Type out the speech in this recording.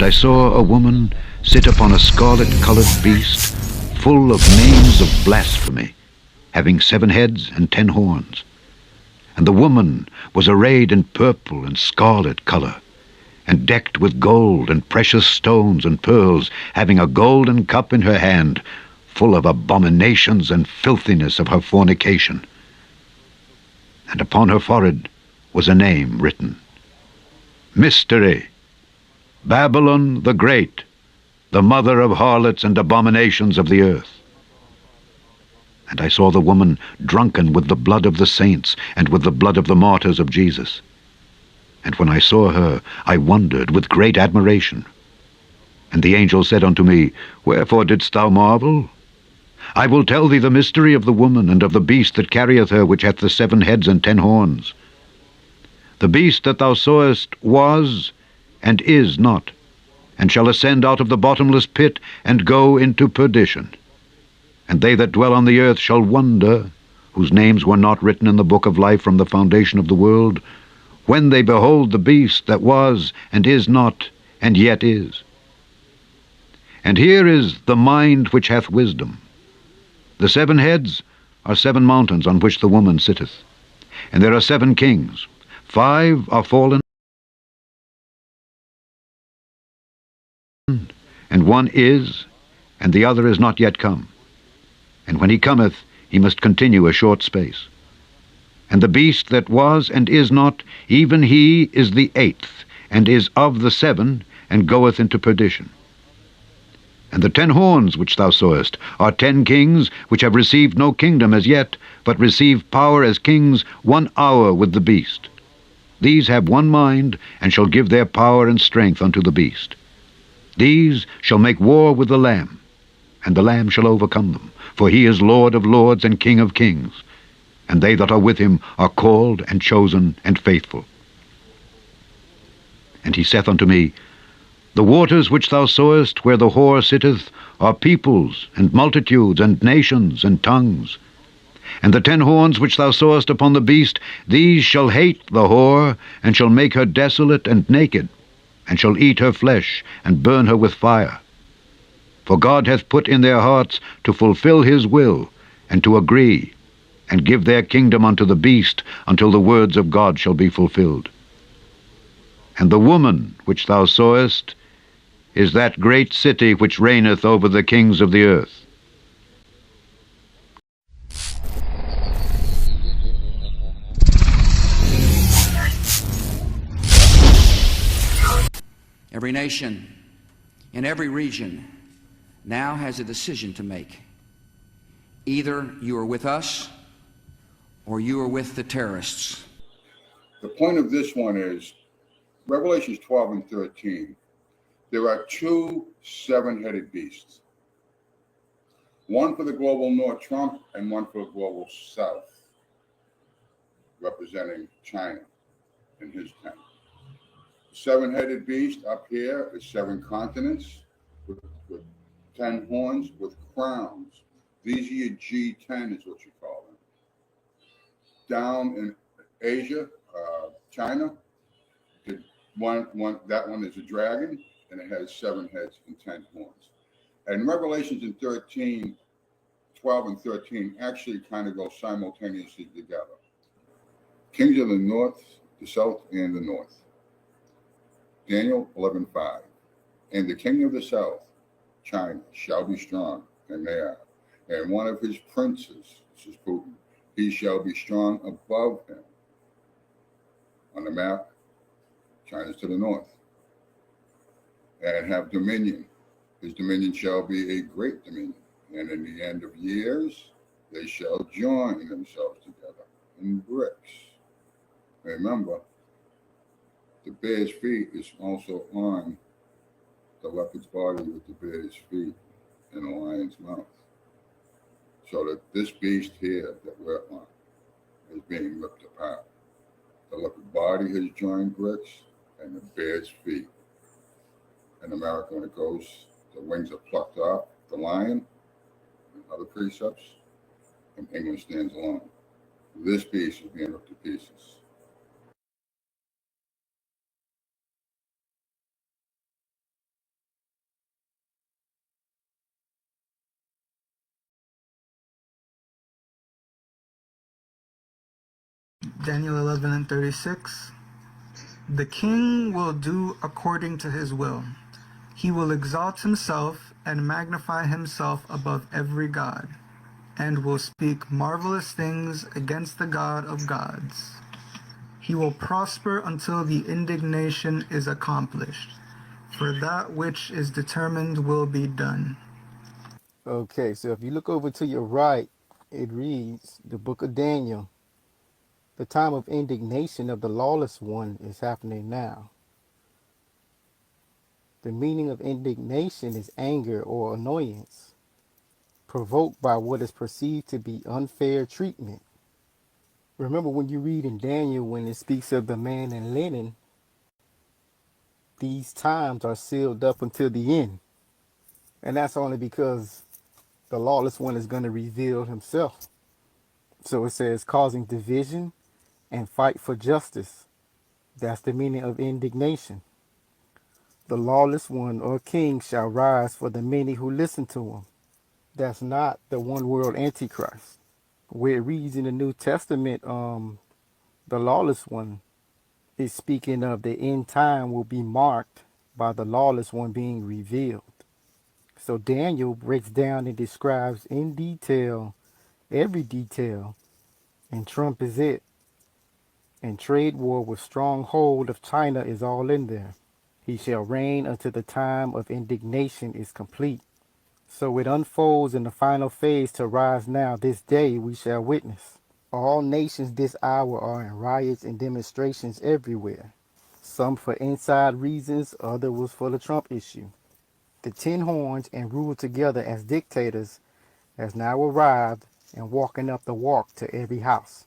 I saw a woman sit upon a scarlet-colored beast, full of names of blasphemy, having 7 heads and 10 horns. And the woman was arrayed in purple and scarlet color, and decked with gold and precious stones and pearls, having a golden cup in her hand, full of abominations and filthiness of her fornication. And upon her forehead was a name written, Mystery, Babylon the Great, the mother of harlots and abominations of the earth. And I saw the woman drunken with the blood of the saints and with the blood of the martyrs of Jesus. And when I saw her, I wondered with great admiration. And the angel said unto me, Wherefore didst thou marvel? I will tell thee the mystery of the woman and of the beast that carrieth her, which hath the 7 heads and 10 horns. The beast that thou sawest was and is not, and shall ascend out of the bottomless pit, and go into perdition. And they that dwell on the earth shall wonder, whose names were not written in the book of life from the foundation of the world, when they behold the beast that was and is not, and yet is. And here is the mind which hath wisdom. The 7 heads are 7 mountains on which the woman sitteth, and there are 7 kings. 5 are fallen, and one is, and the other is not yet come. And when he cometh, he must continue a short space. And the beast that was and is not, even he is the 8th, and is of the 7, and goeth into perdition. And the 10 horns which thou sawest are 10 kings, which have received no kingdom as yet, but receive power as kings 1 hour with the beast. These have one mind, and shall give their power and strength unto the beast. These shall make war with the Lamb, and the Lamb shall overcome them, for he is Lord of lords and King of kings, and they that are with him are called and chosen and faithful. And he saith unto me, The waters which thou sawest where the whore sitteth are peoples and multitudes and nations and tongues. And the 10 horns which thou sawest upon the beast, these shall hate the whore, and shall make her desolate and naked, and shall eat her flesh, and burn her with fire. For God hath put in their hearts to fulfill his will, and to agree, and give their kingdom unto the beast, until the words of God shall be fulfilled. And the woman which thou sawest is that great city which reigneth over the kings of the earth. Every nation in every region now has a decision to make. Either you are with us or you are with the terrorists. The point of this one is Revelations 12 and 13. There are 2 7-headed beasts. One for the global north, Trump, and one for the global south, representing China and his tent. The 7-headed beast up here is 7 continents with 10 horns with crowns. These are your G10 is what you call them. Down in Asia, China, that one is a dragon, and it has 7 heads and 10 horns. And Revelations in 12 and 13 actually kind of go simultaneously together. Kings of the north, the south, and the north. Daniel 11:5. And the king of the south, China, shall be strong, and they are. And one of his princes, this is Putin, he shall be strong above him. On the map, China's to the north. And have dominion. His dominion shall be a great dominion. And in the end of years, they shall join themselves together in Brics. Remember, the bear's feet is also on the leopard's body with the bear's feet and the lion's mouth. So that this beast here that we're on is being ripped apart. The leopard body has joined Brics and the bear's feet. In America, when it goes, the wings are plucked off the lion and other precepts, and England stands alone. This beast is being ripped to pieces. Daniel 11 and 36. The king will do according to his will. He will exalt himself and magnify himself above every god, and will speak marvelous things against the God of gods. He will prosper until the indignation is accomplished, for that which is determined will be done. Okay, so if you look over to your right, it reads the book of Daniel. The time of indignation of the lawless one is happening now. The meaning of indignation is anger or annoyance, provoked by what is perceived to be unfair treatment. Remember when you read in Daniel when it speaks of the man in linen, these times are sealed up until the end. And that's only because the lawless one is going to reveal himself. So it says causing division and fight for justice. That's the meaning of indignation. The lawless one or king shall rise for the many who listen to him. That's not the one world antichrist. Where it reads in the New Testament, the lawless one is speaking of the end time will be marked by the lawless one being revealed. So Daniel breaks down and describes in detail, every detail, and Trump is it. And trade war with strong hold of China is all in there. He shall reign until the time of indignation is complete. So it unfolds in the final phase to rise now. This day we shall witness. All nations this hour are in riots and demonstrations everywhere. Some for inside reasons, other was for the Trump issue. The 10 horns and rule together as dictators has now arrived and walking up the walk to every house.